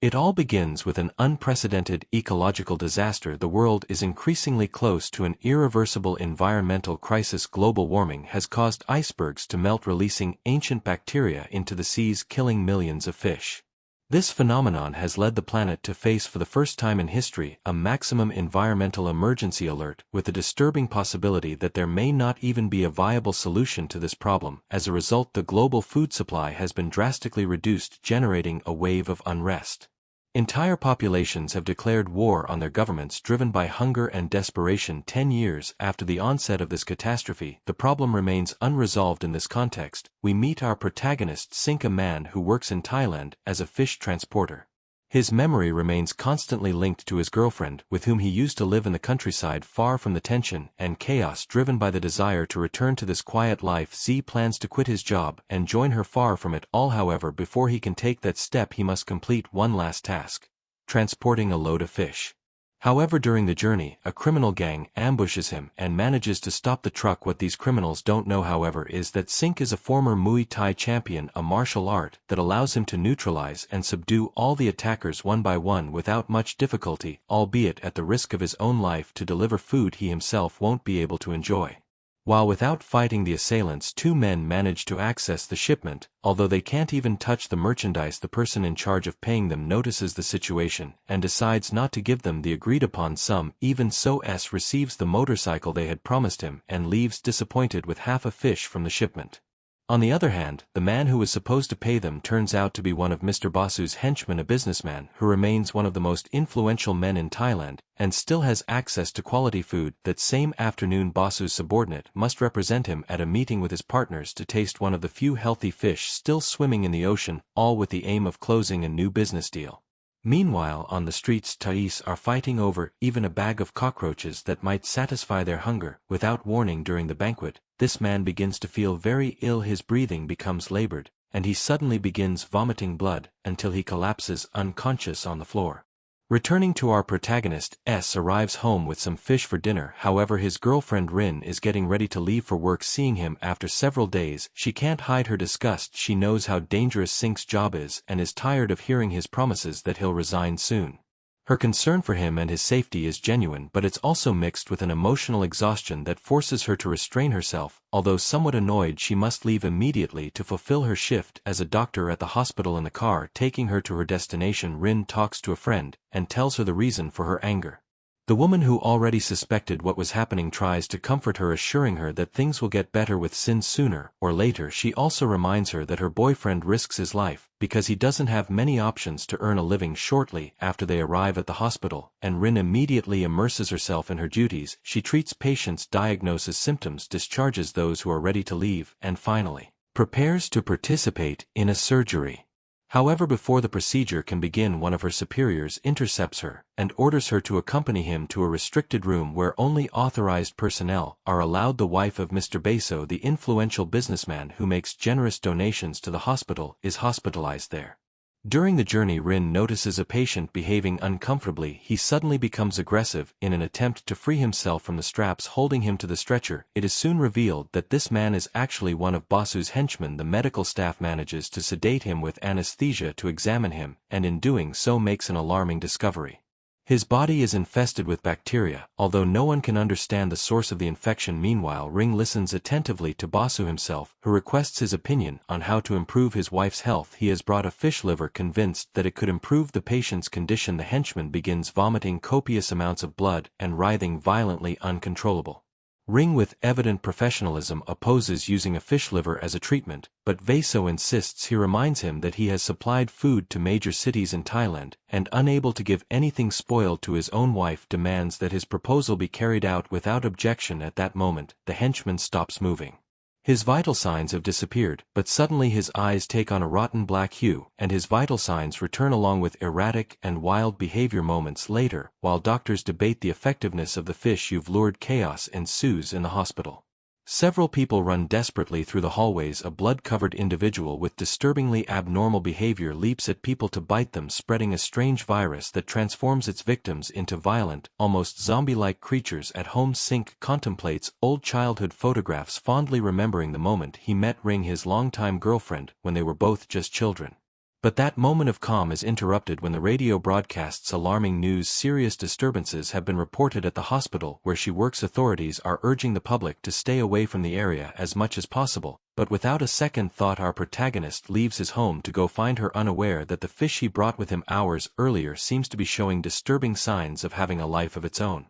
It all begins with an unprecedented ecological disaster. The world is increasingly close to an irreversible environmental crisis. Global warming has caused icebergs to melt, releasing ancient bacteria into the seas, killing millions of fish. This phenomenon has led the planet to face, for the first time in history, a maximum environmental emergency alert, with the disturbing possibility that there may not even be a viable solution to this problem. As a result, the global food supply has been drastically reduced, generating a wave of unrest. Entire populations have declared war on their governments, driven by hunger and desperation. 10 years after the onset of this catastrophe, the problem remains unresolved. In this context, we meet our protagonist Sink, a man who works in Thailand as a fish transporter. His memory remains constantly linked to his girlfriend, with whom he used to live in the countryside, far from the tension and chaos. Driven by the desire to return to this quiet life, Z plans to quit his job and join her, far from it all. However, before he can take that step, he must complete one last task: transporting a load of fish. However, during the journey, a criminal gang ambushes him and manages to stop the truck. What these criminals don't know, however, is that Sink is a former Muay Thai champion, a martial art that allows him to neutralize and subdue all the attackers one by one without much difficulty, albeit at the risk of his own life, to deliver food he himself won't be able to enjoy. While without fighting the assailants, two men manage to access the shipment. Although they can't even touch the merchandise, the person in charge of paying them notices the situation and decides not to give them the agreed-upon sum. Even so, S receives the motorcycle they had promised him and leaves disappointed with half a fish from the shipment. On the other hand, the man who was supposed to pay them turns out to be one of Mr. Basu's henchmen, a businessman who remains one of the most influential men in Thailand and still has access to quality food. That same afternoon, Basu's subordinate must represent him at a meeting with his partners to taste one of the few healthy fish still swimming in the ocean, all with the aim of closing a new business deal. Meanwhile, on the streets, Thais are fighting over even a bag of cockroaches that might satisfy their hunger. Without warning, during the banquet, this man begins to feel very ill. His breathing becomes labored, and he suddenly begins vomiting blood until he collapses unconscious on the floor. Returning to our protagonist, S arrives home with some fish for dinner. However, his girlfriend Rin is getting ready to leave for work. Seeing him after several days, she can't hide her disgust. She knows how dangerous Sink's job is and is tired of hearing his promises that he'll resign soon. Her concern for him and his safety is genuine, but it's also mixed with an emotional exhaustion that forces her to restrain herself. Although somewhat annoyed, she must leave immediately to fulfill her shift as a doctor at the hospital. In the car taking her to her destination, Rin talks to a friend and tells her the reason for her anger. The woman, who already suspected what was happening, tries to comfort her, assuring her that things will get better with Sin sooner or later. She also reminds her that her boyfriend risks his life because he doesn't have many options to earn a living. Shortly after they arrive at the hospital, and Rin immediately immerses herself in her duties. She treats patients, diagnoses symptoms, discharges those who are ready to leave, and finally prepares to participate in a surgery. However, before the procedure can begin, one of her superiors intercepts her and orders her to accompany him to a restricted room where only authorized personnel are allowed. The wife of Mr. Baso, the influential businessman who makes generous donations to the hospital, is hospitalized there. During the journey, Rin notices a patient behaving uncomfortably. He suddenly becomes aggressive in an attempt to free himself from the straps holding him to the stretcher. It is soon revealed that this man is actually one of Basu's henchmen. The medical staff manages to sedate him with anesthesia to examine him, and in doing so makes an alarming discovery. His body is infested with bacteria, although no one can understand the source of the infection. Meanwhile, Ring listens attentively to Basu himself, who requests his opinion on how to improve his wife's health. He has brought a fish liver, convinced that it could improve the patient's condition. The henchman begins vomiting copious amounts of blood and writhing violently, uncontrollable. Ring, with evident professionalism, opposes using a fish liver as a treatment, but Vaso insists. He reminds him that he has supplied food to major cities in Thailand, and unable to give anything spoiled to his own wife, demands that his proposal be carried out without objection. At that moment, the henchman stops moving. His vital signs have disappeared, but suddenly his eyes take on a rotten black hue, and his vital signs return along with erratic and wild behavior. Moments later, while doctors debate the effectiveness of the fish you've lured, chaos ensues in the hospital. Several people run desperately through the hallways. A blood-covered individual with disturbingly abnormal behavior leaps at people to bite them, spreading a strange virus that transforms its victims into violent, almost zombie-like creatures. At home, Sink contemplates old childhood photographs, fondly remembering the moment he met Ring, his longtime girlfriend, when they were both just children. But that moment of calm is interrupted when the radio broadcasts alarming news: serious disturbances have been reported at the hospital where she works. Authorities are urging the public to stay away from the area as much as possible, but without a second thought our protagonist leaves his home to go find her, unaware that the fish he brought with him hours earlier seems to be showing disturbing signs of having a life of its own.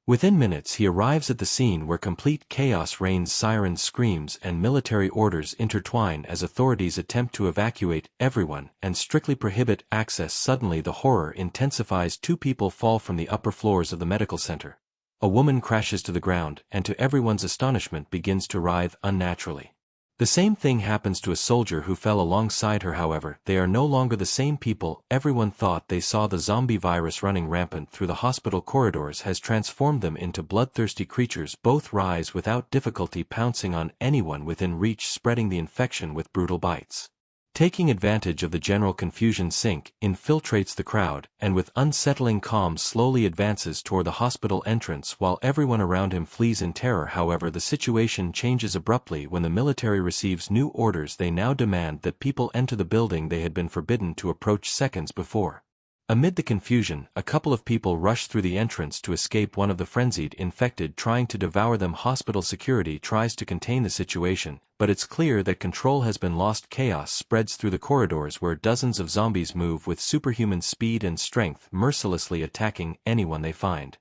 Within minutes he arrives at the scene where complete chaos reigns. Sirens, screams, and military orders intertwine as authorities attempt to evacuate everyone and strictly prohibit access. Suddenly the horror intensifies. 2 people fall from the upper floors of the medical center. A woman crashes to the ground and, to everyone's astonishment, begins to writhe unnaturally. The same thing happens to a soldier who fell alongside her. However, they are no longer the same people. Everyone thought they saw the zombie virus running rampant through the hospital corridors has transformed them into bloodthirsty creatures. Both rise without difficulty, pouncing on anyone within reach, spreading the infection with brutal bites. Taking advantage of the general confusion, Sink infiltrates the crowd and with unsettling calm slowly advances toward the hospital entrance while everyone around him flees in terror. However, the situation changes abruptly when the military receives new orders. They now demand that people enter the building they had been forbidden to approach seconds before. Amid the confusion, a couple of people rush through the entrance to escape. One of the frenzied infected trying to devour them. Hospital security tries to contain the situation, but it's clear that control has been lost. Chaos spreads through the corridors where dozens of zombies move with superhuman speed and strength, mercilessly attacking anyone they find.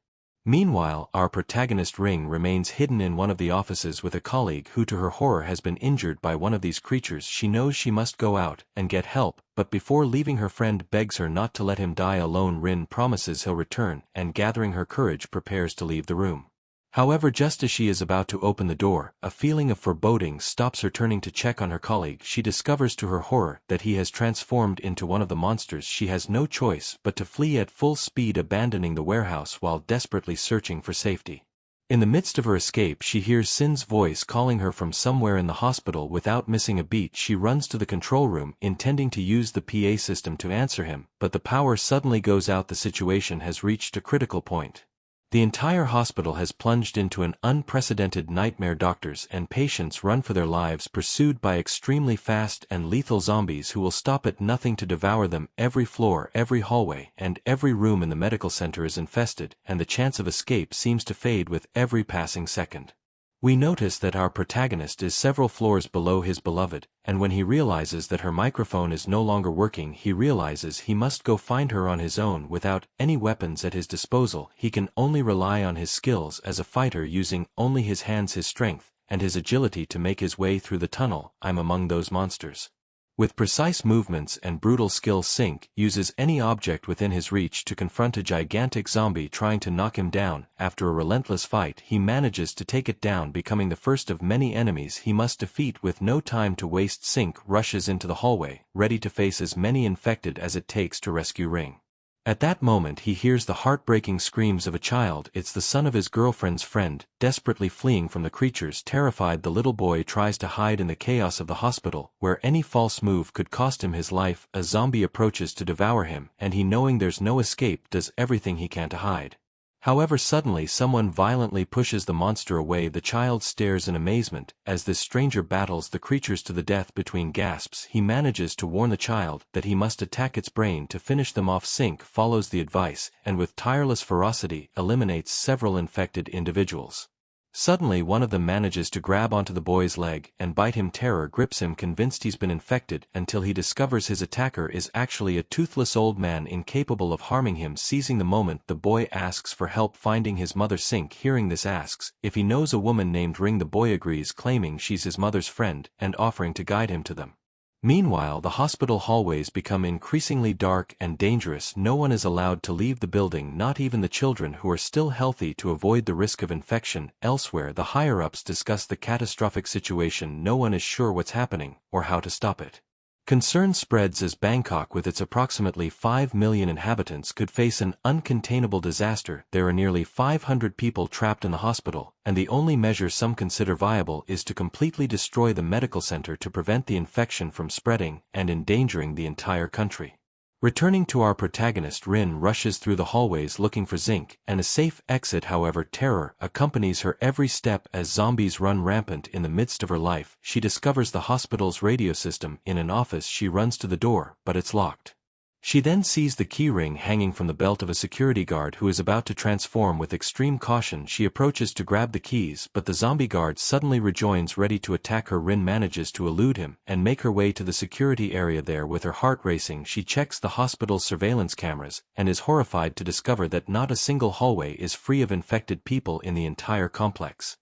Meanwhile, our protagonist Ring remains hidden in one of the offices with a colleague who, to her horror, has been injured by one of these creatures. She knows she must go out and get help, but before leaving her friend begs her not to let him die alone. Rin promises he'll return and, gathering her courage, prepares to leave the room. However, just as she is about to open the door, a feeling of foreboding stops her. Turning to check on her colleague, she discovers to her horror that he has transformed into one of the monsters. She has no choice but to flee at full speed, abandoning the warehouse while desperately searching for safety. In the midst of her escape, she hears Sin's voice calling her from somewhere in the hospital. Without missing a beat, she runs to the control room, intending to use the PA system to answer him, but the power suddenly goes out. The situation has reached a critical point. The entire hospital has plunged into an unprecedented nightmare. Doctors and patients run for their lives, pursued by extremely fast and lethal zombies who will stop at nothing to devour them. Every floor, every hallway, and every room in the medical center is infested, and the chance of escape seems to fade with every passing second. We notice that our protagonist is several floors below his beloved, and when he realizes that her microphone is no longer working, he realizes he must go find her on his own. Without any weapons at his disposal, he can only rely on his skills as a fighter, using only his hands, his strength, and his agility to make his way through the tunnel. I'm among those monsters. With precise movements and brutal skill, Sink uses any object within his reach to confront a gigantic zombie trying to knock him down. After a relentless fight, he manages to take it down, becoming the first of many enemies he must defeat. With no time to waste, Sink rushes into the hallway, ready to face as many infected as it takes to rescue Ring. At that moment he hears the heartbreaking screams of a child. It's the son of his girlfriend's friend, desperately fleeing from the creatures. Terrified, the little boy tries to hide in the chaos of the hospital, where any false move could cost him his life. A zombie approaches to devour him, and he, knowing there's no escape, does everything he can to hide. However, suddenly someone violently pushes the monster away. The child stares in amazement as this stranger battles the creatures to the death. Between gasps, he manages to warn the child that he must attack its brain to finish them off. Sink follows the advice and with tireless ferocity eliminates several infected individuals. Suddenly one of them manages to grab onto the boy's leg and bite him. Terror grips him, convinced he's been infected, until he discovers his attacker is actually a toothless old man incapable of harming him. Seizing the moment, the boy asks for help finding his mother. Sink, hearing this, asks if he knows a woman named Ring. The boy agrees, claiming she's his mother's friend and offering to guide him to them. Meanwhile, the hospital hallways become increasingly dark and dangerous. No one is allowed to leave the building, not even the children who are still healthy, to avoid the risk of infection. Elsewhere, the higher-ups discuss the catastrophic situation. No one is sure what's happening or how to stop it. Concern spreads as Bangkok, with its approximately 5 million inhabitants, could face an uncontainable disaster. There are nearly 500 people trapped in the hospital, and the only measure some consider viable is to completely destroy the medical center to prevent the infection from spreading and endangering the entire country. Returning to our protagonist, Rin rushes through the hallways looking for zinc, and a safe exit. However, terror accompanies her every step as zombies run rampant in the midst of her life. She discovers the hospital's radio system in an office. She runs to the door, but it's locked. She then sees the key ring hanging from the belt of a security guard who is about to transform. With extreme caution, she approaches to grab the keys, but the zombie guard suddenly rejoins, ready to attack her. Rin manages to elude him and make her way to the security area. There, with her heart racing, she checks the hospital's surveillance cameras and is horrified to discover that not a single hallway is free of infected people in the entire complex.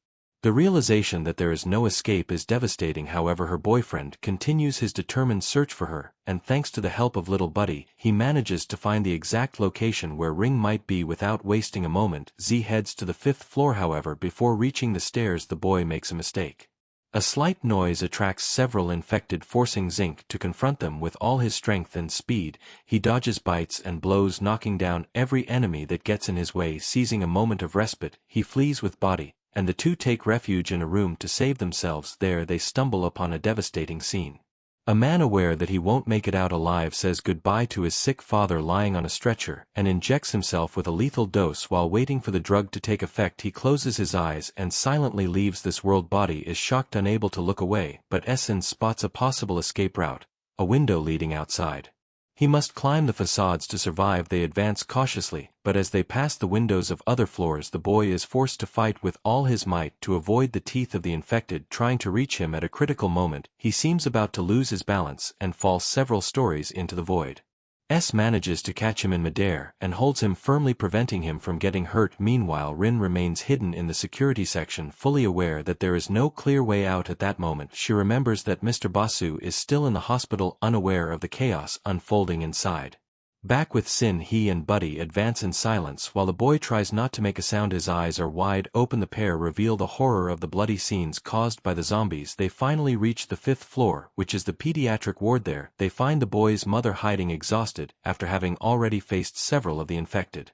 The realization that there is no escape is devastating. However, her boyfriend continues his determined search for her, and thanks to the help of little Buddy, he manages to find the exact location where Ring might be. Without wasting a moment, Z heads to the 5th floor. However, before reaching the stairs, the boy makes a mistake. A slight noise attracts several infected, forcing Zinc to confront them with all his strength and speed. He dodges bites and blows, knocking down every enemy that gets in his way. Seizing a moment of respite, he flees with Buddy, and the two take refuge in a room to save themselves. There they stumble upon a devastating scene. A man, aware that he won't make it out alive, says goodbye to his sick father lying on a stretcher and injects himself with a lethal dose. While waiting for the drug to take effect, he closes his eyes and silently leaves this world. Buddy is shocked, unable to look away, but Essen spots a possible escape route, a window leading outside. He must climb the facades to survive. They advance cautiously, but as they pass the windows of other floors, the boy is forced to fight with all his might to avoid the teeth of the infected trying to reach him. At a critical moment, he seems about to lose his balance and falls several stories into the void. S manages to catch him in midair and holds him firmly, preventing him from getting hurt. Meanwhile, Rin remains hidden in the security section, fully aware that there is no clear way out. At that moment, she remembers that Mr. Basu is still in the hospital, unaware of the chaos unfolding inside. Back with Sin, he and Buddy advance in silence while the boy tries not to make a sound. His eyes are wide open. The pair reveal the horror of the bloody scenes caused by the zombies. They finally reach the 5th floor, which is the pediatric ward. There, they find the boy's mother hiding, exhausted, after having already faced several of the infected.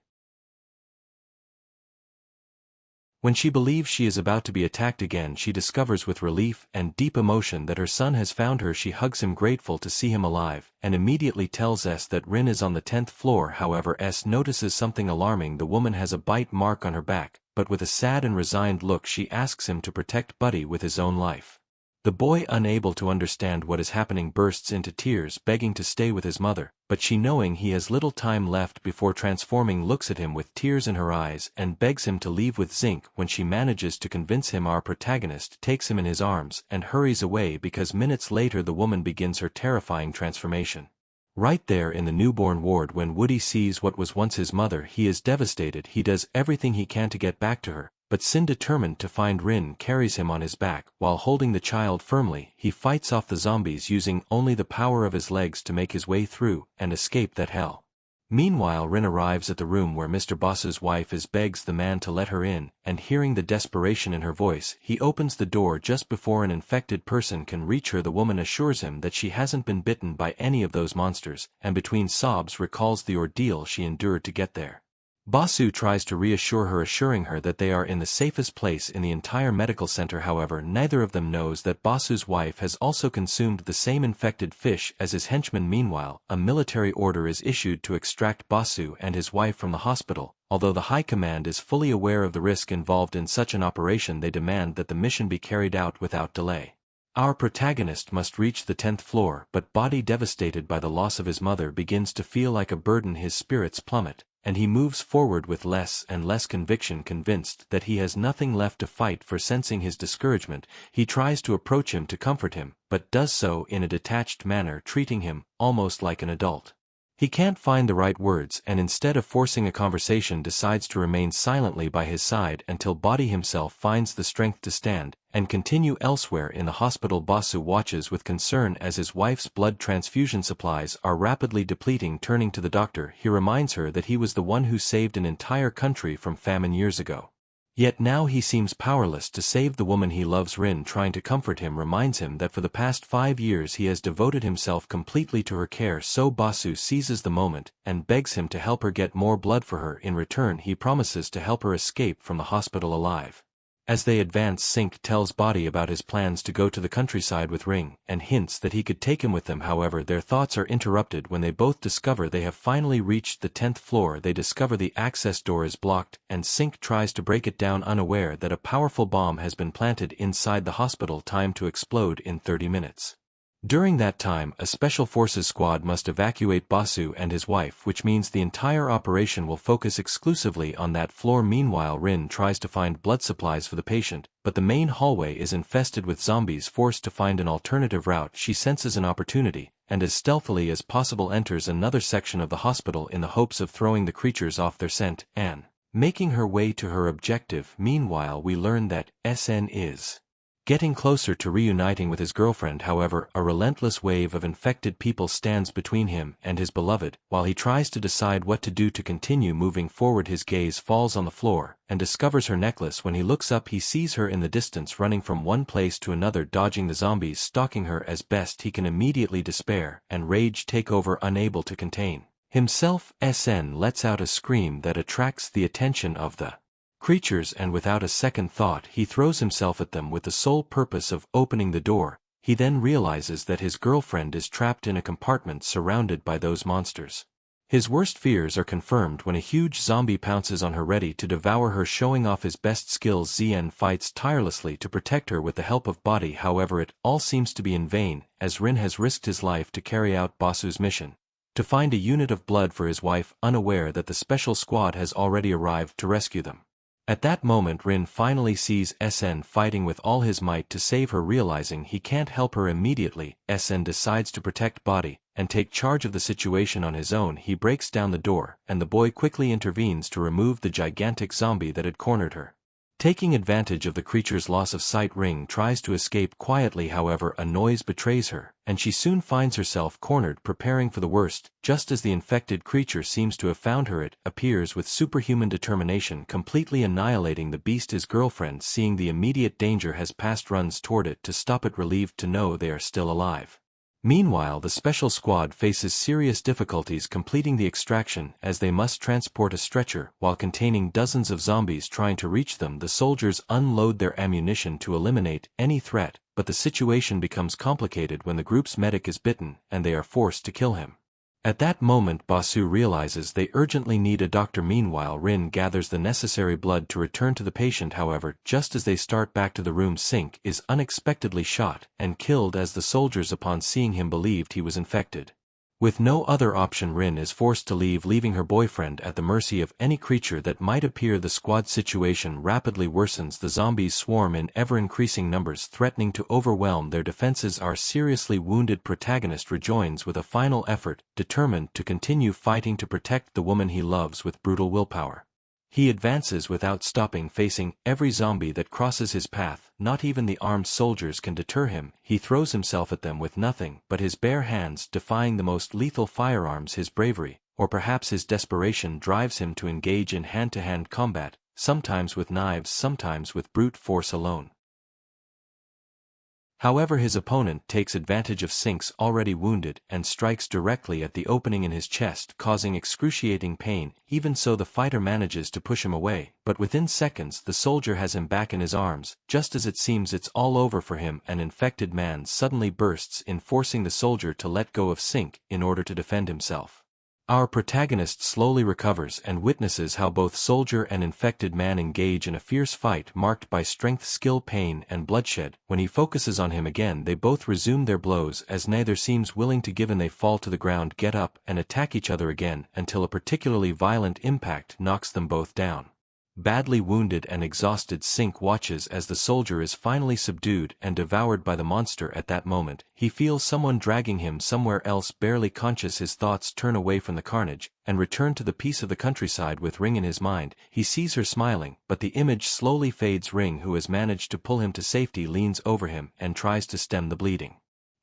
When she believes she is about to be attacked again, she discovers with relief and deep emotion that her son has found her. She hugs him, grateful to see him alive, and immediately tells S that Rin is on the 10th floor. However, S notices something alarming. The woman has a bite mark on her back, but with a sad and resigned look she asks him to protect Buddy with his own life. The boy, unable to understand what is happening, bursts into tears, begging to stay with his mother, but she, knowing he has little time left before transforming, looks at him with tears in her eyes and begs him to leave with Zinc. When she manages to convince him, our protagonist takes him in his arms and hurries away, because minutes later the woman begins her terrifying transformation. Right there in the newborn ward, when Woody sees what was once his mother, he is devastated. He does everything he can to get back to her, but Sin, determined to find Rin, carries him on his back. While holding the child firmly, he fights off the zombies using only the power of his legs to make his way through and escape that hell. Meanwhile, Rin arrives at the room where Mr. Boss's wife is, begs the man to let her in, and hearing the desperation in her voice, he opens the door just before an infected person can reach her. The woman assures him that she hasn't been bitten by any of those monsters, and between sobs recalls the ordeal she endured to get there. Basu tries to reassure her, assuring her that they are in the safest place in the entire medical center. However, neither of them knows that Basu's wife has also consumed the same infected fish as his henchman. Meanwhile, a military order is issued to extract Basu and his wife from the hospital. Although the High Command is fully aware of the risk involved in such an operation, they demand that the mission be carried out without delay. Our protagonist must reach the 10th floor, but Buddy, devastated by the loss of his mother, begins to feel like a burden. His spirits plummet, and he moves forward with less and less conviction, convinced that he has nothing left to fight for. Sensing his discouragement, he tries to approach him to comfort him, but does so in a detached manner, treating him almost like an adult. He can't find the right words, and instead of forcing a conversation, decides to remain silently by his side until Buddy himself finds the strength to stand and continue. Elsewhere in the hospital, Basu watches with concern as his wife's blood transfusion supplies are rapidly depleting. Turning to the doctor, he reminds her that he was the one who saved an entire country from famine years ago. Yet now he seems powerless to save the woman he loves. Rin, trying to comfort him, reminds him that for the past 5 years he has devoted himself completely to her care. So Basu seizes the moment and begs him to help her get more blood for her. In return, he promises to help her escape from the hospital alive. As they advance, Sink tells Body about his plans to go to the countryside with Ring, and hints that he could take him with them. However, their thoughts are interrupted when they both discover they have finally reached the 10th floor. They discover the access door is blocked, and Sink tries to break it down, unaware that a powerful bomb has been planted inside the hospital, timed to explode in 30 minutes. During that time, a Special Forces squad must evacuate Basu and his wife, which means the entire operation will focus exclusively on that floor. Meanwhile, Rin tries to find blood supplies for the patient, but the main hallway is infested with zombies. Forced to find an alternative route, she senses an opportunity, and as stealthily as possible enters another section of the hospital in the hopes of throwing the creatures off their scent, and making her way to her objective. Meanwhile, we learn that SN is getting closer to reuniting with his girlfriend. However, a relentless wave of infected people stands between him and his beloved. While he tries to decide what to do to continue moving forward, his gaze falls on the floor, and discovers her necklace. When he looks up, he sees her in the distance, running from one place to another, dodging the zombies stalking her as best he can. Immediately, despair and rage take over. Unable to contain himself, SN lets out a scream that attracts the attention of the creatures, and without a second thought he throws himself at them with the sole purpose of opening the door. He then realizes that his girlfriend is trapped in a compartment surrounded by those monsters. His worst fears are confirmed when a huge zombie pounces on her, ready to devour her. Showing off his best skills, ZN fights tirelessly to protect her with the help of Body. However, it all seems to be in vain, as Rin has risked his life to carry out Basu's mission to find a unit of blood for his wife, unaware that the special squad has already arrived to rescue them. At that moment, Rin finally sees SN fighting with all his might to save her. Realizing he can't help her immediately, SN decides to protect Body and take charge of the situation on his own. He breaks down the door, and the boy quickly intervenes to remove the gigantic zombie that had cornered her. Taking advantage of the creature's loss of sight, Ring tries to escape quietly. However, a noise betrays her, and she soon finds herself cornered, preparing for the worst. Just as the infected creature seems to have found her, it appears with superhuman determination, completely annihilating the beast. His girlfriend, seeing the immediate danger has passed, runs toward it to stop it, relieved to know they are still alive. Meanwhile, the special squad faces serious difficulties completing the extraction, as they must transport a stretcher while containing dozens of zombies trying to reach them. The soldiers unload their ammunition to eliminate any threat, but the situation becomes complicated when the group's medic is bitten, and they are forced to kill him. At that moment, Basu realizes they urgently need a doctor. Meanwhile, Rin gathers the necessary blood to return to the patient. However, just as they start back to the room, Sink is unexpectedly shot and killed, as the soldiers, upon seeing him, believed he was infected. With no other option, Rin is forced to leave, leaving her boyfriend at the mercy of any creature that might appear. The squad situation rapidly worsens. The zombies swarm in ever-increasing numbers, threatening to overwhelm their defenses. Our seriously wounded protagonist rejoins with a final effort, determined to continue fighting to protect the woman he loves with brutal willpower. He advances without stopping, facing every zombie that crosses his path. Not even the armed soldiers can deter him. He throws himself at them with nothing but his bare hands, defying the most lethal firearms. His bravery, or perhaps his desperation, drives him to engage in hand-to-hand combat, sometimes with knives, sometimes with brute force alone. However, his opponent takes advantage of Sink's already wounded and strikes directly at the opening in his chest, causing excruciating pain. Even so, the fighter manages to push him away, but within seconds the soldier has him back in his arms. Just as it seems it's all over for him, an infected man suddenly bursts in, forcing the soldier to let go of Sink in order to defend himself. Our protagonist slowly recovers and witnesses how both soldier and infected man engage in a fierce fight marked by strength, skill, pain, and bloodshed. When he focuses on him again, they both resume their blows, as neither seems willing to give in. They fall to the ground, get up, and attack each other again, until a particularly violent impact knocks them both down. Badly wounded and exhausted, Sink watches as the soldier is finally subdued and devoured by the monster. At that moment, he feels someone dragging him somewhere else. Barely conscious, his thoughts turn away from the carnage and return to the peace of the countryside. With Ring in his mind, he sees her smiling, but the image slowly fades. Ring, who has managed to pull him to safety, leans over him and tries to stem the bleeding.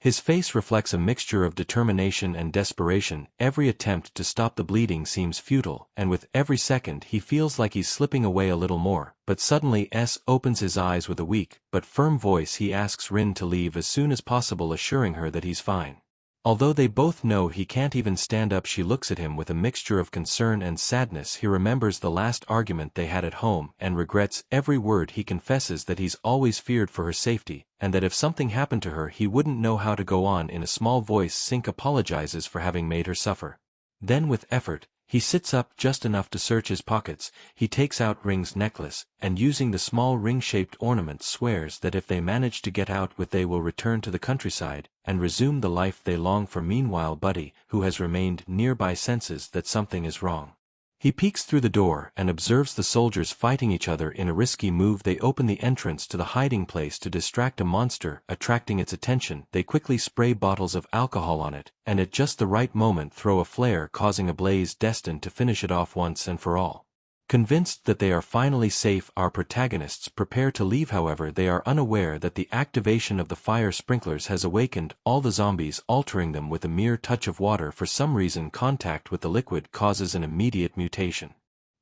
His face reflects a mixture of determination and desperation. Every attempt to stop the bleeding seems futile, and with every second he feels like he's slipping away a little more. But suddenly opens his eyes. With a weak but firm voice, he asks Rin to leave as soon as possible, assuring her that he's fine. Although they both know he can't even stand up, she looks at him with a mixture of concern and sadness. He remembers the last argument they had at home and regrets every word. He confesses that he's always feared for her safety, and that if something happened to her he wouldn't know how to go on. In a small voice, Sink apologizes for having made her suffer. Then with effort, he sits up just enough to search his pockets. He takes out Ring's necklace, and using the small ring-shaped ornament swears that if they manage to get out with they will return to the countryside, and resume the life they long for. Meanwhile Buddy, who has remained nearby, senses that something is wrong. He peeks through the door and observes the soldiers fighting each other. In a risky move they open the entrance to the hiding place to distract a monster. Attracting its attention, they quickly spray bottles of alcohol on it, and at just the right moment throw a flare, causing a blaze destined to finish it off once and for all. Convinced that they are finally safe, our protagonists prepare to leave. However, they are unaware that the activation of the fire sprinklers has awakened all the zombies, altering them with a mere touch of water. For some reason, contact with the liquid causes an immediate mutation.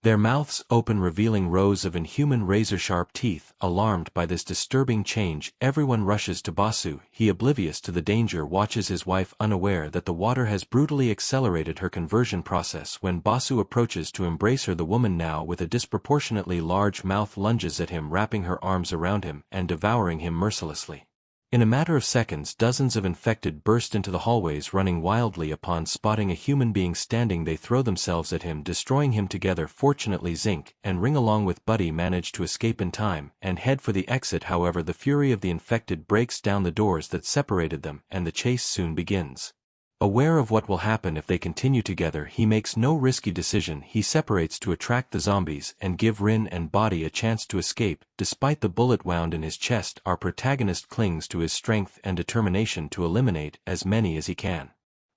Their mouths open, revealing rows of inhuman razor-sharp teeth. Alarmed by this disturbing change, everyone rushes to Basu. He, oblivious to the danger, watches his wife, unaware that the water has brutally accelerated her conversion process. When Basu approaches to embrace her, the woman, now with a disproportionately large mouth, lunges at him, wrapping her arms around him and devouring him mercilessly. In a matter of seconds, dozens of infected burst into the hallways, running wildly. Upon spotting a human being standing, they throw themselves at him, destroying him together. Fortunately, Zink and Ring, along with Buddy, manage to escape in time and head for the exit. However, the fury of the infected breaks down the doors that separated them, and the chase soon begins. Aware of what will happen if they continue together, he makes no risky decision. He separates to attract the zombies and give Rin and Buddy a chance to escape. Despite the bullet wound in his chest, our protagonist clings to his strength and determination to eliminate as many as he can.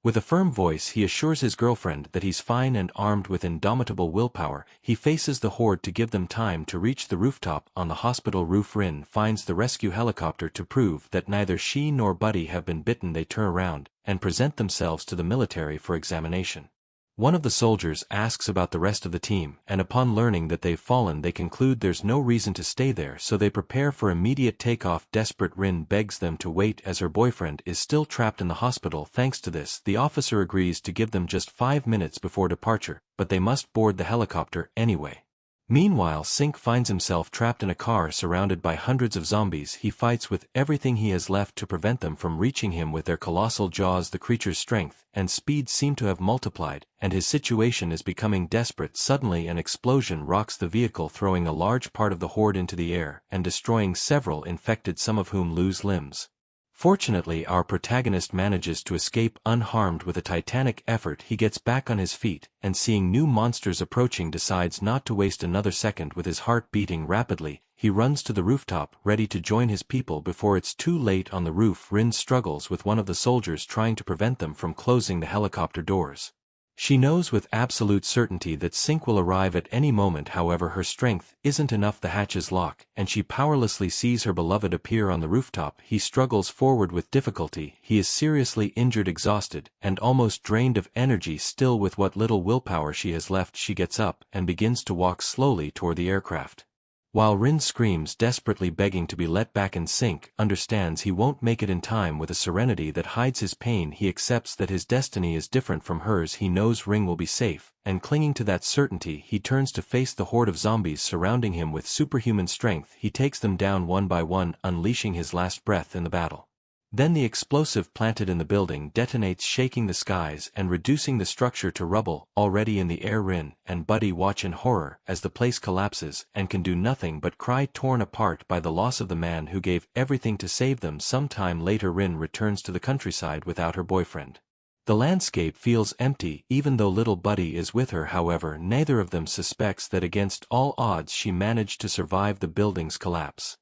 With a firm voice, he assures his girlfriend that he's fine, and armed with indomitable willpower, he faces the horde to give them time to reach the rooftop. On the hospital roof, Rin finds the rescue helicopter. To prove that neither she nor Buddy have been bitten, they turn around and present themselves to the military for examination. One of the soldiers asks about the rest of the team, and upon learning that they've fallen, they conclude there's no reason to stay there, so they prepare for immediate takeoff. Desperate, Rin begs them to wait as her boyfriend is still trapped in the hospital. Thanks to this, the officer agrees to give them just 5 minutes before departure, but they must board the helicopter anyway. Meanwhile, Sink finds himself trapped in a car surrounded by hundreds of zombies. He fights with everything he has left to prevent them from reaching him. With their colossal jaws, the creature's strength and speed seem to have multiplied, and his situation is becoming desperate. Suddenly, an explosion rocks the vehicle, throwing a large part of the horde into the air and destroying several infected, some of whom lose limbs. Fortunately, our protagonist manages to escape unharmed. With a titanic effort, he gets back on his feet, and seeing new monsters approaching, decides not to waste another second. With his heart beating rapidly, he runs to the rooftop, ready to join his people before it's too late. On the roof, Rin struggles with one of the soldiers, trying to prevent them from closing the helicopter doors. She knows with absolute certainty that Sink will arrive at any moment. However, her strength isn't enough. The hatches lock, and she powerlessly sees her beloved appear on the rooftop. He struggles forward with difficulty. He is seriously injured, exhausted, and almost drained of energy. Still, with what little willpower she has left, she gets up and begins to walk slowly toward the aircraft. While Rin screams, desperately begging to be let back, and Sink understands he won't make it in time. With a serenity that hides his pain, he accepts that his destiny is different from hers. He knows Ring will be safe, and clinging to that certainty, he turns to face the horde of zombies surrounding him. With superhuman strength, he takes them down one by one, unleashing his last breath in the battle. Then the explosive planted in the building detonates, shaking the skies and reducing the structure to rubble. Already in the air, Rin and Buddy watch in horror as the place collapses, and can do nothing but cry, torn apart by the loss of the man who gave everything to save them. Some time later, Rin returns to the countryside without her boyfriend. The landscape feels empty, even though little Buddy is with her. However, neither of them suspects that against all odds she managed to survive the building's collapse.